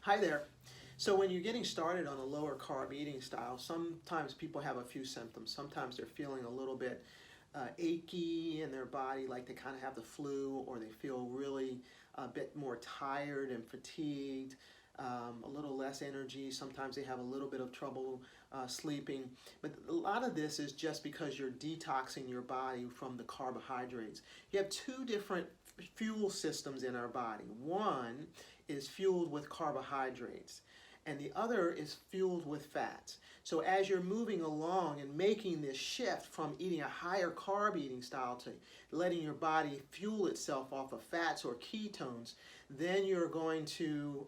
Hi there. So when you're getting started on a lower carb eating style, sometimes people have a few symptoms. Sometimes they're feeling a little bit achy in their body, like they kind of have the flu, or they feel really a bit more tired and fatigued, a little less energy. Sometimes they have a little bit of trouble sleeping. But a lot of this is just because you're detoxing your body from the carbohydrates. You have two different fuel systems in our body. One is fueled with carbohydrates, and the other is fueled with fats. So as you're moving along and making this shift from eating a higher carb eating style to letting your body fuel itself off of fats or ketones, then you're going to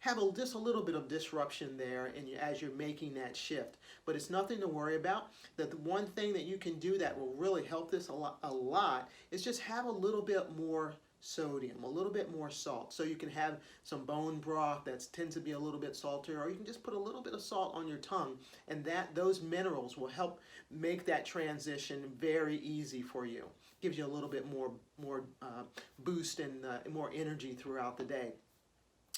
have just a little bit of disruption there as you're making that shift. But it's nothing to worry about. The one thing that you can do that will really help this a lot is just have a little bit more sodium, a little bit more salt. So you can have some bone broth that tends to be a little bit saltier, or you can just put a little bit of salt on your tongue, and those minerals will help make that transition very easy for you. Gives you a little bit more boost and more energy throughout the day.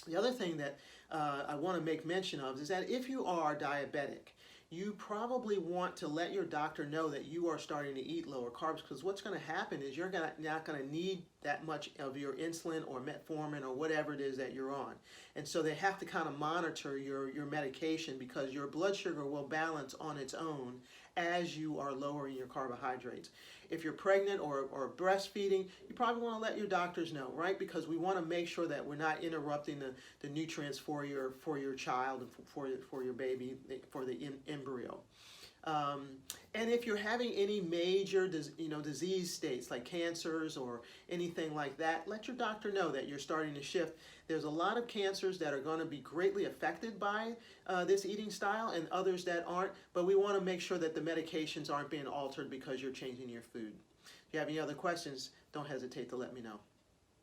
The other thing that I want to make mention of is that if you are diabetic, you probably want to let your doctor know that you are starting to eat lower carbs, because what's going to happen is you're not going to need that much of your insulin or metformin or whatever it is that you're on. And so they have to kind of monitor your medication, because your blood sugar will balance on its own as you are lowering your carbohydrates. If you're pregnant or breastfeeding, you probably want to let your doctors know, right? Because we want to make sure that we're not interrupting the nutrients for your child and for your baby, for the embryo. And if you're having any major disease states like cancers or anything like that, let your doctor know that you're starting to shift. There's a lot of cancers that are going to be greatly affected by this eating style, and others that aren't, but we want to make sure that the medications aren't being altered because you're changing your food. If you have any other questions, don't hesitate to let me know.